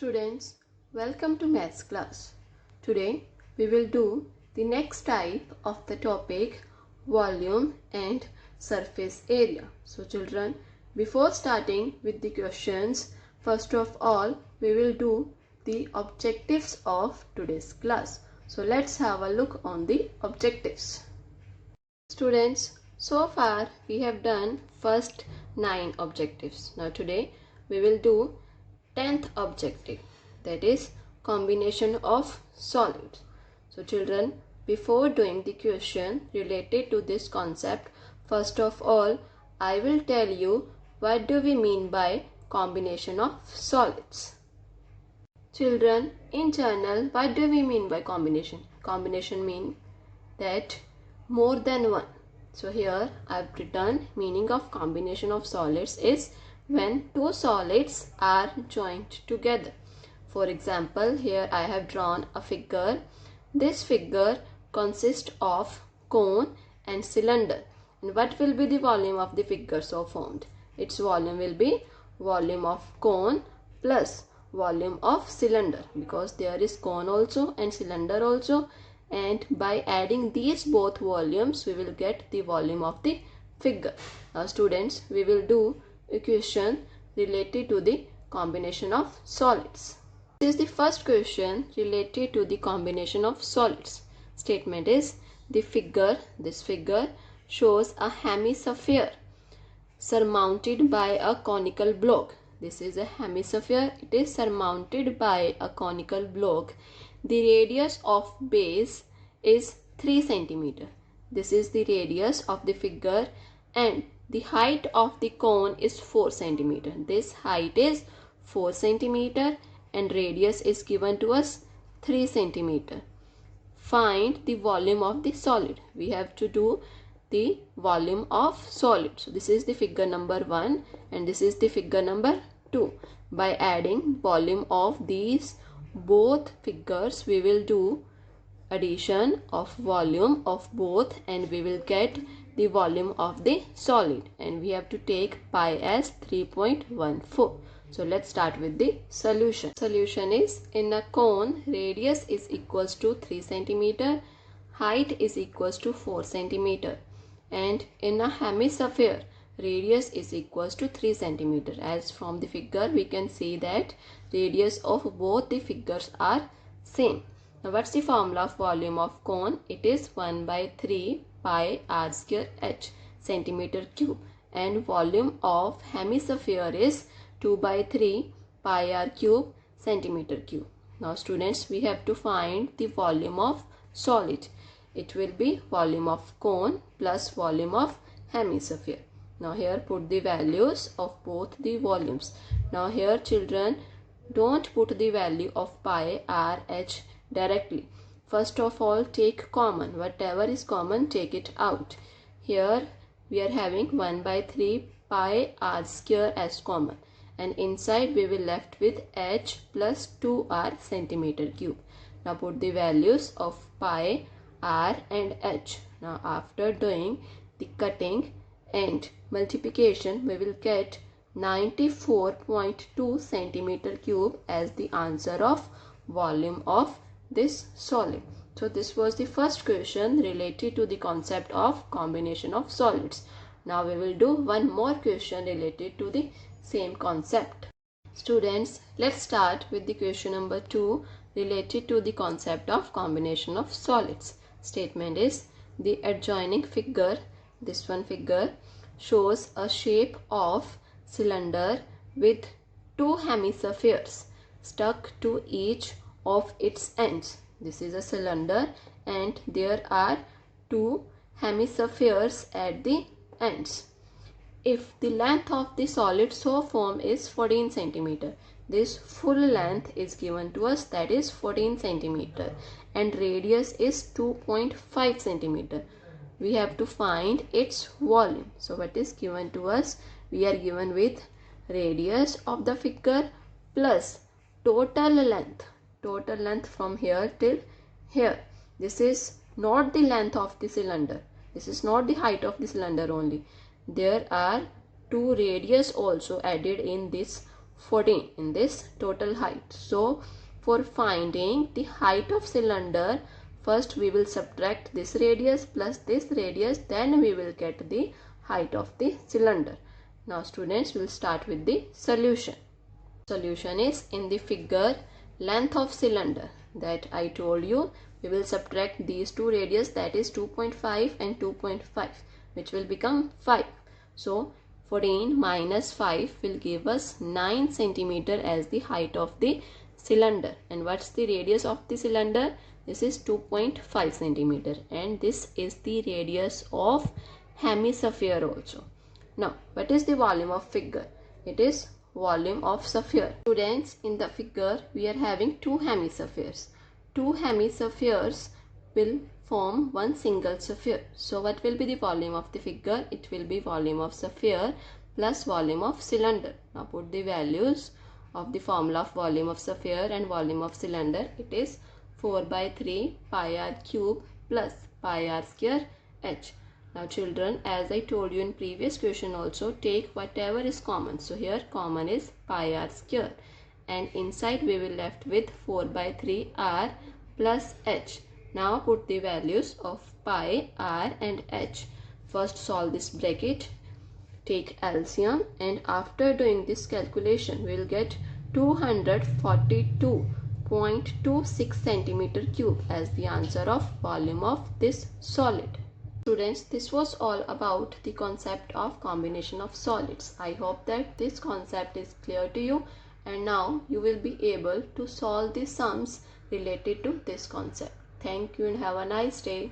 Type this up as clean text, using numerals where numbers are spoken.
Students, welcome to maths class. Today we will do the next type of the topic volume and surface area. So children, before starting with the questions, first of all we will do the objectives of today's class. So let's have a look on the objectives. Students, so far we have done first 9 objectives. Now today we will do 10th objective, that is combination of solids. So children, before doing the question related to this concept, first of all I will tell you what do we mean by combination of solids. Children, in general, what do we mean by combination? Combination means that more than one. So here I have written meaning of combination of solids is when two solids are joined together. For example, here I have drawn a figure. This figure consists of cone and cylinder. And what will be the volume of the figure so formed? Its volume will be volume of cone plus volume of cylinder, because there is cone also and cylinder also, and by adding these both volumes we will get the volume of the figure. Now students, we will do equation related to the combination of solids. This is the first question related to the combination of solids. Statement is this figure shows a hemisphere surmounted by a conical block. This is a hemisphere, it is surmounted by a conical block. The radius of base is 3 cm. This is the radius of the figure, and the height of the cone is 4 cm. This height is 4 cm and radius is given to us 3 cm. Find the volume of the solid. We have to do the volume of solid. So this is the figure number 1 and this is the figure number 2. By adding volume of these both figures, we will do addition of volume of both and we will get the volume of the solid, and we have to take pi as 3.14. So let's start with the solution. Solution is, in a cone radius is equals to 3 cm, height is equals to 4 cm, and in a hemisphere radius is equals to 3 cm. As from the figure we can see that radius of both the figures are same. Now what's the formula of volume of cone? It is 1 by 3 pi r square h centimeter cube, and volume of hemisphere is 2 by 3 pi r cube centimeter cube. Now students, we have to find the volume of solid. It will be volume of cone plus volume of hemisphere. Now here put the values of both the volumes. Now here children, don't put the value of pi r h directly. First of all take common. Whatever is common, take it out. Here we are having 1 by 3 pi r square as common, and inside we will left with h plus 2r centimeter cube. Now put the values of pi, r and h. Now after doing the cutting and multiplication, we will get 94.2 centimeter cube as the answer of volume of this solid. So this was the first question related to the concept of combination of solids. Now we will do one more question related to the same concept. Students, let's start with the question number 2 related to the concept of combination of solids. Statement is the adjoining figure, this one figure, shows a shape of cylinder with two hemispheres stuck to each of its ends. This is a cylinder and there are two hemispheres at the ends. If the length of the solid so formed is 14 cm, this full length is given to us, that is 14 cm, and radius is 2.5 cm. We have to find its volume. So what is given to us? We are given with radius of the figure plus total length from here till here. This is not the length of the cylinder, this is not the height of the cylinder only. There are two radius also added in this 14 in this total height. So for finding the height of cylinder, first we will subtract this radius plus this radius, then we will get the height of the cylinder. Now students, will start with the solution. Solution is in the figure, length of cylinder that I told you, we will subtract these two radius, that is 2.5 and 2.5, which will become 5. So 14 minus 5 will give us 9 centimeter as the height of the cylinder. And what's the radius of the cylinder? This is 2.5 centimeter, and this is the radius of hemisphere also. Now, what is the volume of figure? It is volume of sphere. Students, in the figure we are having two hemispheres. Two hemispheres will form one single sphere. So what will be the volume of the figure? It will be volume of sphere plus volume of cylinder. Now put the values of the formula of volume of sphere and volume of cylinder. It is 4 by 3 pi r cube plus pi r square h. Now children, as I told you in previous question also, take whatever is common. So here common is pi r square, and inside we will left with 4 by 3 r plus h. Now put the values of pi, r and h. First solve this bracket, take LCM, and after doing this calculation we will get 242.26 centimeter cube as the answer of volume of this solid. Students, this was all about the concept of combination of solids. I hope that this concept is clear to you, and now you will be able to solve the sums related to this concept. Thank you and have a nice day.